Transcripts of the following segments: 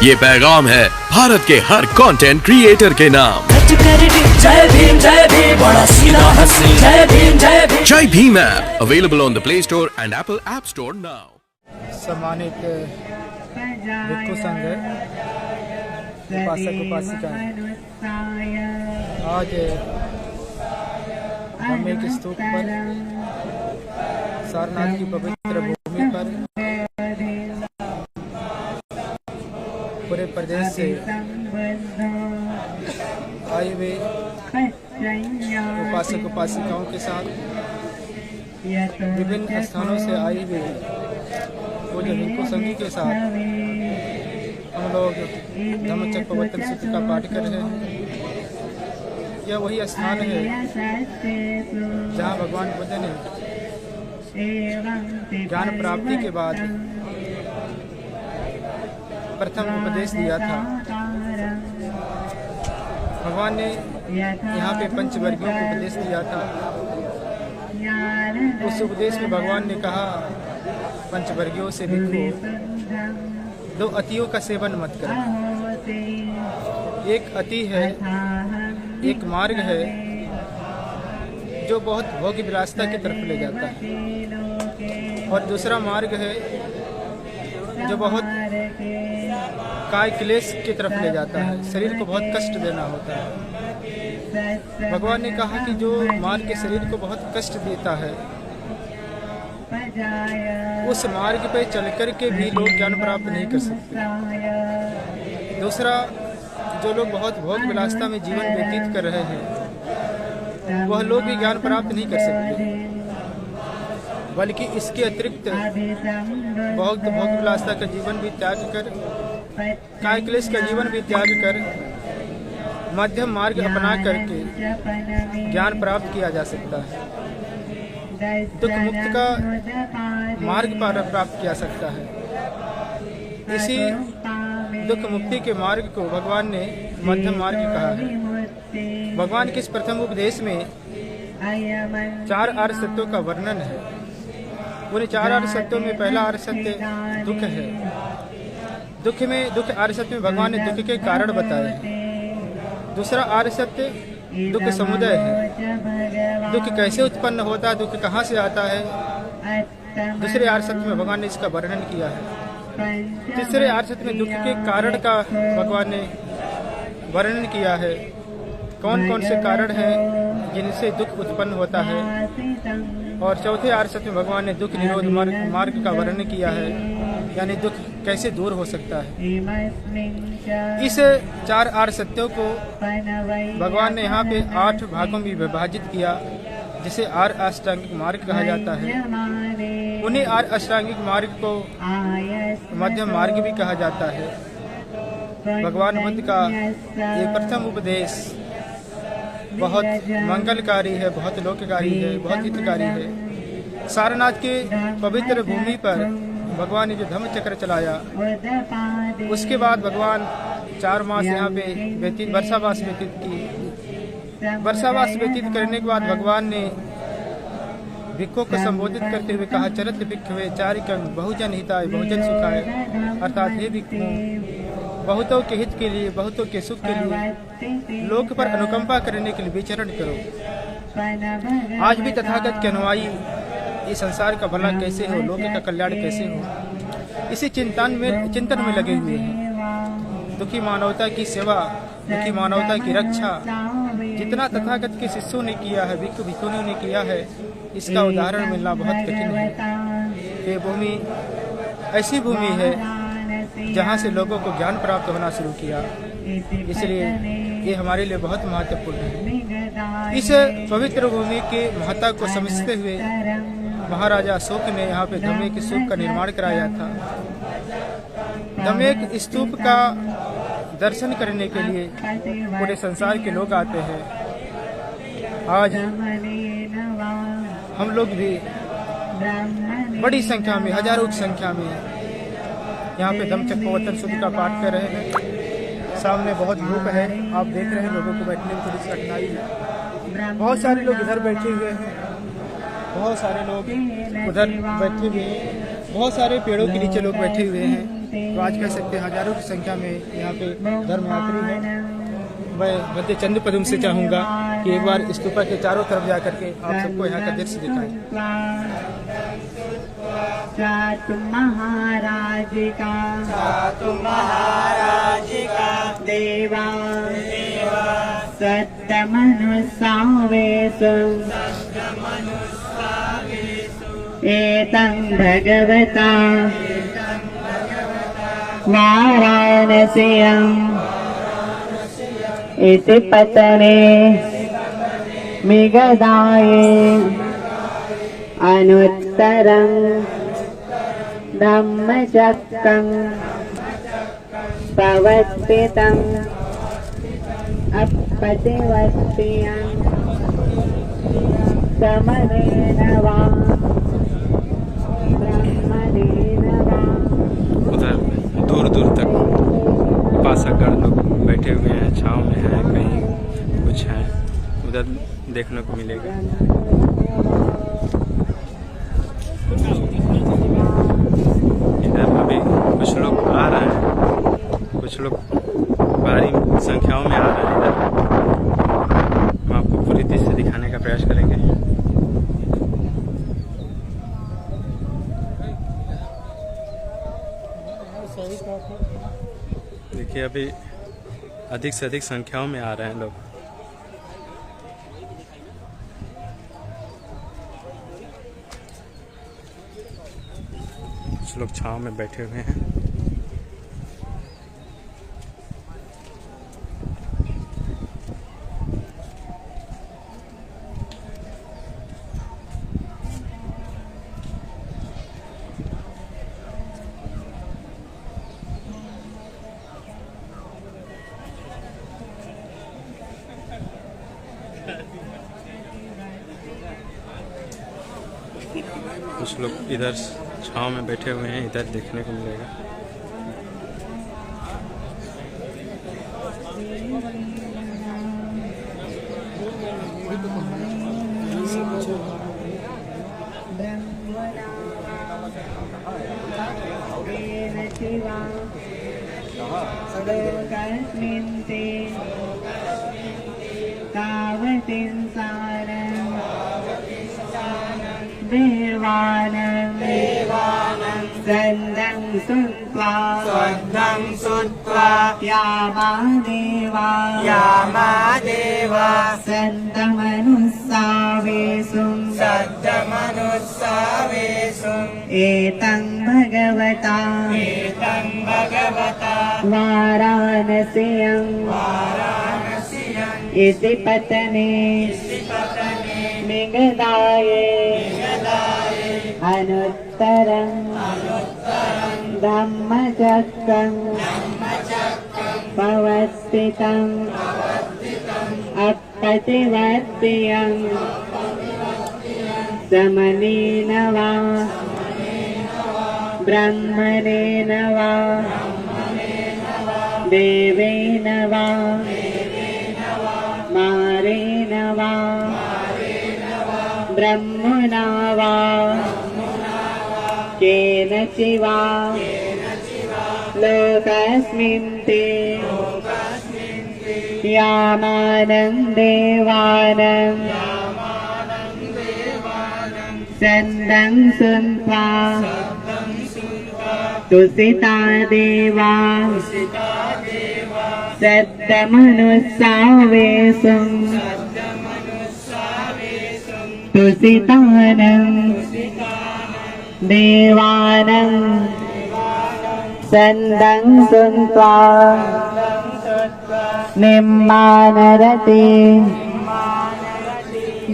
ये पैगाम है भारत के हर कंटेंट क्रिएटर के नाम। जय भीम बड़ा सीधा हंसी, जय भीम जय Bhim app available on the play store and Apple app store now. सम्मानित भिक्षु संघ उपासक उपासिका आज धम्मे के स्तूप पर सारनाथ की पवित्र भूमि पर पूरे प्रदेश से आए हुए उपासक उपासिकाओं के साथ विभिन्न स्थानों से आए हुए पूज्य भिक्षु संघ के साथ हम लोग धम्मचक्र प्रवर्तन सूत्र का पाठ कर रहे हैं। यह वही स्थान है जहाँ भगवान बुद्ध ने ज्ञान प्राप्ति के बाद प्रथम उपदेश दिया था। भगवान ने यहाँ पे पंचवर्गियों को उपदेश दिया था। उस उपदेश में भगवान ने कहा, पंचवर्गियों से भिक्षु दो अतियों का सेवन मत करो। एक अति है, एक मार्ग है जो बहुत भोग विलासिता की तरफ ले जाता है, और दूसरा मार्ग है जो बहुत काय क्लेश की तरफ ले जाता है, शरीर को बहुत कष्ट देना होता है। भगवान ने कहा कि जो मार्ग के शरीर को बहुत कष्ट देता है, उस मार्ग पे चल कर के भी लोग ज्ञान प्राप्त नहीं कर सकते। दूसरा, जो लोग बहुत भोग विलासिता में जीवन व्यतीत कर रहे हैं, वह लोग भी ज्ञान प्राप्त नहीं कर सकते, बल्कि इसके अतिरिक्त बहुत भोग विलासिता का जीवन भी त्याग कर, काय क्लेश का जीवन भी त्याग कर मध्यम मार्ग अपना करके ज्ञान प्राप्त किया जा सकता है। दुख मुक्त का मार्ग प्राप्त किया सकता है। इसी दुख मुक्ति के मार्ग को भगवान ने मध्यम मार्ग कहा है। भगवान के इस प्रथम उपदेश में 4 आर्य सत्यों का वर्णन है। उन 4 आर्य सत्यों में पहला आर्य सत्य दुख है। दुख आर्य सत्य में भगवान ने दुख के कारण बताए हैं। दूसरा आर्य सत्य दुख समुदय है, दुख कैसे उत्पन्न होता है, दुख कहाँ से आता है। दूसरे आर्य सत्य में भगवान ने इसका वर्णन किया है। तीसरे आर्य सत्य में दुख के कारण का भगवान ने वर्णन किया है। कौन कौन से कारण हैं जिनसे दुख उत्पन्न होता है। और चौथे आर्य सत्य में भगवान ने दुख निरोध मार्ग का वर्णन किया है, यानी दुख कैसे दूर हो सकता है। इस 4 आर्य सत्यों को भगवान ने यहाँ पे 8 भागों में विभाजित किया, जिसे आर्य अष्टांगिक मार्ग कहा जाता है। उन्हीं आर्य अष्टांगिक मार्ग को मध्यम मार्ग भी कहा जाता है। भगवान बुद्ध का ये प्रथम उपदेश बहुत मंगलकारी है, बहुत लोककारी है, बहुत हितकारी है। सारनाथ के पवित्र भूमि पर भगवान ने जो धम्म चक्र चलाया, उसके बाद भगवान 4 मास यहाँ पे वर्षावास व्यतीत की। वर्षावास व्यतीत करने के बाद भगवान ने भिक्षुओं को संबोधित करते हुए कहा, चरत भिक्षवे चारिकं बहुजन हिताय बहुजन सुखाय। अर्थात हे भिक्षुओं, बहुतों के हित के लिए, बहुतों के सुख के लिए, लोक पर अनुकंपा करने के लिए विचरण करो। आज भी तथागत के अनुयायी इस संसार का भला कैसे हो, लोक का कल्याण कैसे हो, इसी चिंतन में लगे हुए हैं। दुखी मानवता की सेवा, दुखी मानवता की रक्षा जितना तथागत के शिष्यों ने किया है, भिक्षु भिक्षुनियों ने किया है, इसका उदाहरण मिलना बहुत कठिन है। ये भूमि ऐसी भूमि है जहाँ से लोगों को ज्ञान प्राप्त होना शुरू किया, इसलिए ये हमारे लिए बहुत महत्वपूर्ण है। इस पवित्र भूमि के महत्ता को समझते हुए महाराजा अशोक ने यहाँ पे धम्मे के स्तूप का निर्माण कराया था। धम्मे के स्तूप का दर्शन करने के लिए पूरे संसार के लोग आते हैं। आज हम लोग भी बड़ी संख्या में, हजारों की संख्या में यहाँ पे धम्मचक्र प्रवर्तन सूत्र का पाठ कर रहे हैं। सामने बहुत धूप है, आप देख रहे हैं, लोगों को बैठने में थोड़ी सी कठिनाई है। बहुत सारे लोग इधर बैठे हुए हैं, बहुत सारे लोग उधर बैठे हुए हैं, बहुत सारे पेड़ों के नीचे लोग बैठे हुए हैं। तो आज कह सकते हैं हजारों की संख्या में यहाँ पे धर्मयात्री हैं। मैं भद्दे चंद्र पदम से चाहूँगा कि एक बार स्तूपा के चारों तरफ जा करके आप सबको यहाँ का दृश्य दिखाएं। चातु महाराज का देवा सत्तमनुसावेषु एतं भगवता वाराणस्याम् इति पतने मिगदाये अनुत्तरं धम्मचक्रं प्रवर्तितम् अपतिवर्तियं समनेन वा ब्रह्मणेन वा। उधर दूर दूर तक उपासकगण लोग बैठे हुए हैं, छाँव में हैं, कहीं कुछ हैं, उधर देखने को मिलेगा। इधर अभी कुछ लोग आ रहे हैं, कुछ लोग भारी संख्याओं में आ रहे हैं। इधर हम आपको पूरी दृश्य दिखाने का प्रयास करेंगे। देखिए अभी अधिक से अधिक संख्याओं में आ रहे हैं लोग। कुछ लोग छांव में बैठे हुए हैं। कुछ लोग इधर छांव में बैठे हुए हैं, इधर देखने को मिलेगा। देवानं सन्दं सुत्वा यामादेवा सद्दमनुस्सावेषु एतं भगवता वाराणस्याम् इति पतने मिगदाये अनुत्तरं धम्मचक्रं प्रवर्तितम् अपतिवर्तियं समनेन वा ब्रह्मणेन वा देवेन वा मारेण वा ब्रह्मणा वा केनचिवा लोकस्मिन् ते यामानं देवानं सन्दं सुन्त्वा तुसिता देवा सद्दमनुस्सावेषु तुसितानं देवानं सन्दं सुन्त्वा निम्मानरति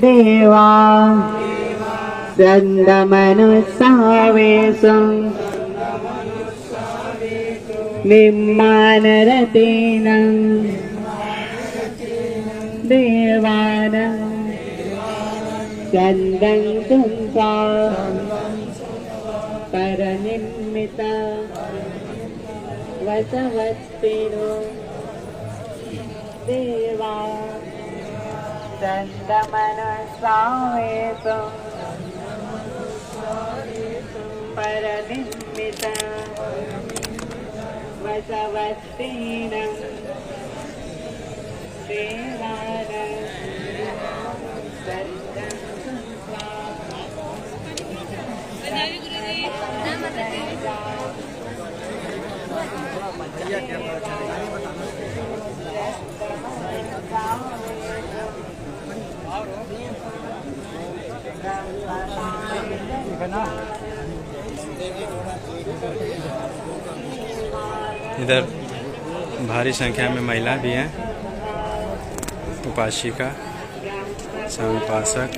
देवा सन्दमनुस्सावेषु निम्मानरतीनं देवानं सन्दं सुन्त्वा परनिम्मिता वसवत्तिनो देवा सन्दमनुस्सावेषु परनिम्मिता वसवस्तीनं देवानं सत्तं कृत्वा इधर भारी संख्या में महिला भी हैं, उपासिका, संपासक।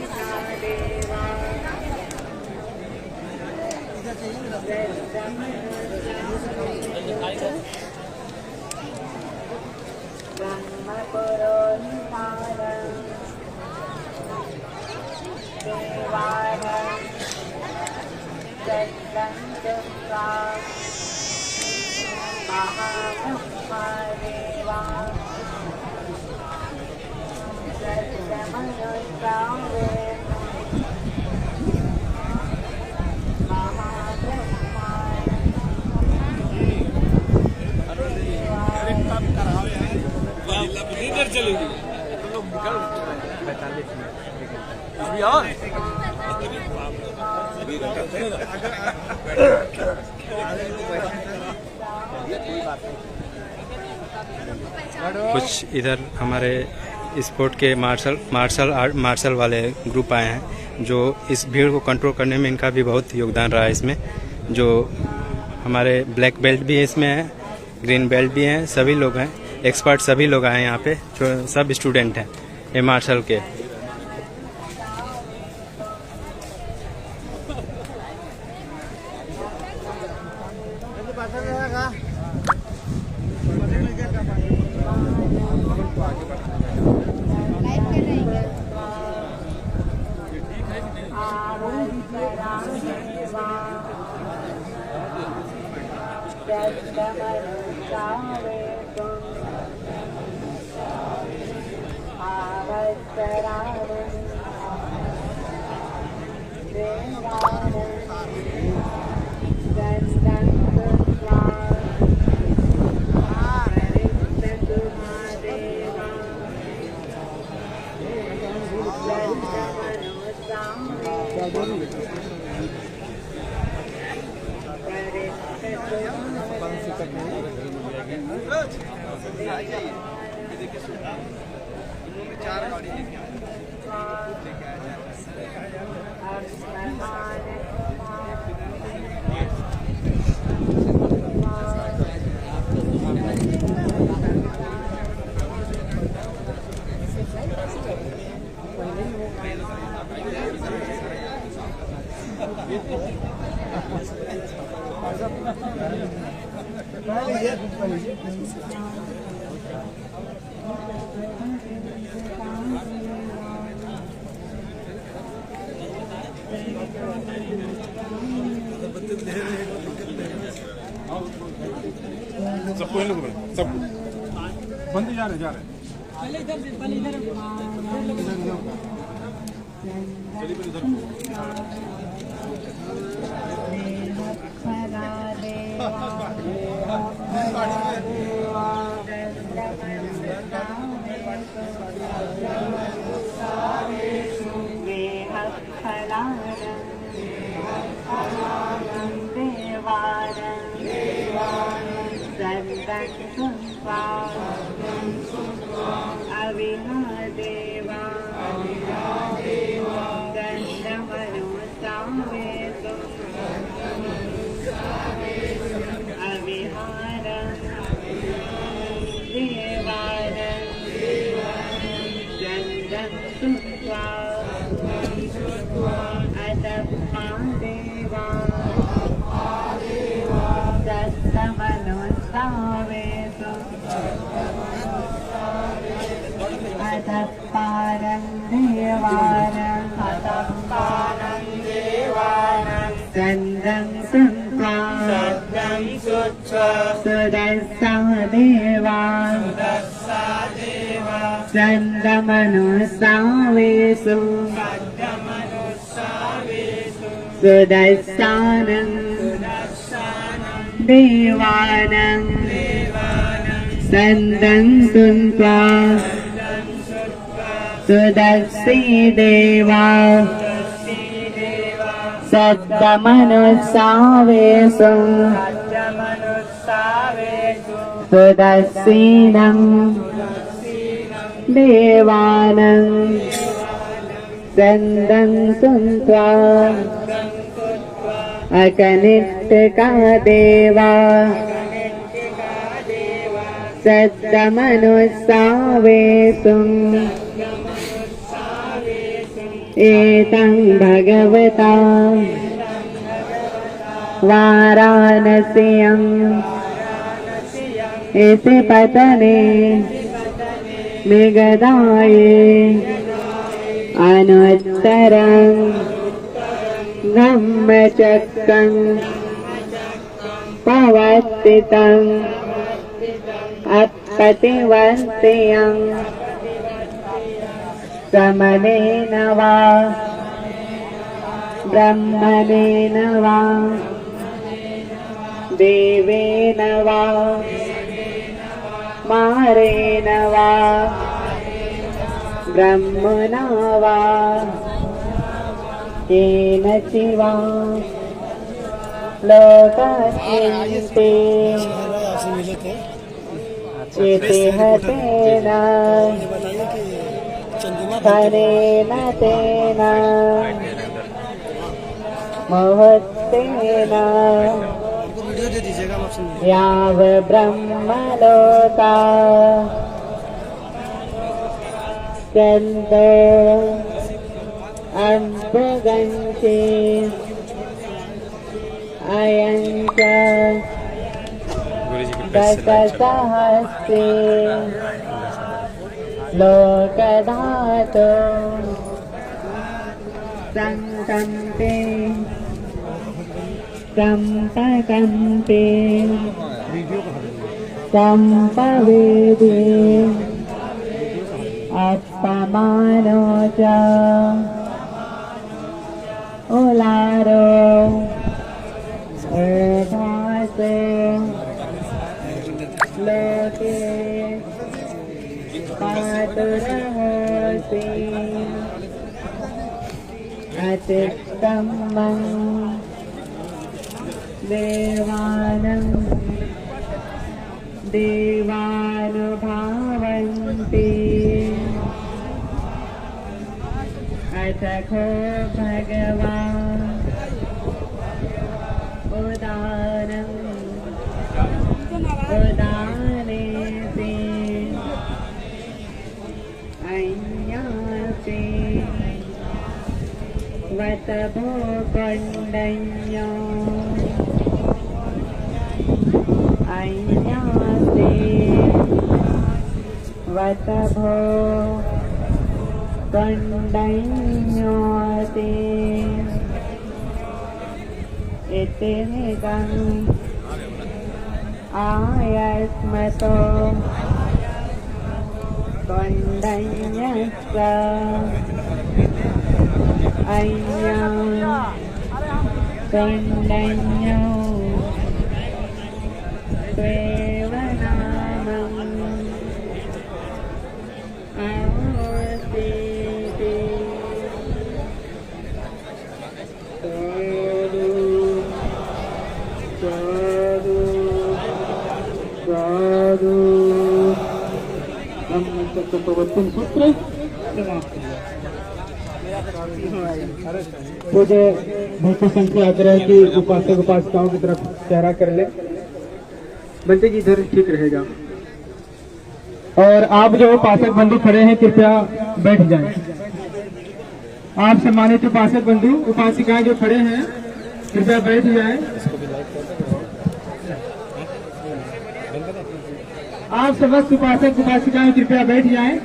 कुछ इधर हमारे स्पोर्ट के मार्शल वाले ग्रुप आए हैं, जो इस भीड़ को कंट्रोल करने में इनका भी बहुत योगदान रहा है। इसमें जो हमारे ब्लैक बेल्ट भी है, इसमें है ग्रीन बेल्ट भी हैं, सभी लोग हैं, एक्सपर्ट सभी लोग आए हैं यहाँ पे, जो सब स्टूडेंट हैं ये मार्शल के। सबको इन लोगों में सब बंद जा रहे पहले इधर Sandamanosavesu Sudasanam देवानं सन्दन्तुं त्वा सुदर्शी देवा सद्दमनुसावेषु सुदर्शीनं देवानं सन्दन्तुं त्वा अकनिष्ठका देवा सद्दमनुसावेषु एतं भगवता वाराणस्यम् इति पतने मेघदाये अनुत्तरं ब्रह्मचक्रं पवर्तितम् अपतिवर्त्यं समनेन वा ब्रह्मणेन वा देवेन वा मारेण वा ब्रह्मणा वा केनचिवा लोकस्मिन्ते इतिहतेन हरेण तेन मुहूर्तेन याव ब्रह्मलोका चन्द्र अम्बुगंशे अयं च दशसहस्रे लोकधातो संकम्पे कंपकम्पे संपवेदे अपमानो च उलारो भासे लोके पातुरहोसि अतिक्तमं देवानं देवानुभावन्ति अथखो भगवान् उदानं उदानेति अय्यासि वतभो कण्डन्यो अय्यासि वतभो कण्डन्योति इति निदं आयस्मतो कण्डन्यस्य अय्यां कण्डन्यो त्वेव नामम् आसीति साधु साधु साधु ब्रह्मचक्रवर्ती सूत्र पूज्य भक्तों संख्या आग्रह की उपासक उपासिकाओं की तरफ चेहरा कर ले। बंदे जी इधर ठीक रहेगा। और आप जो उपासक बंधु खड़े हैं कृपया बैठ जाएं। आप सम्मानित उपासक बंधु उपासिकाएं जो खड़े हैं कृपया बैठ जाएं। आप समस्त उपासक उपासिकाएं कृपया बैठ जाएं।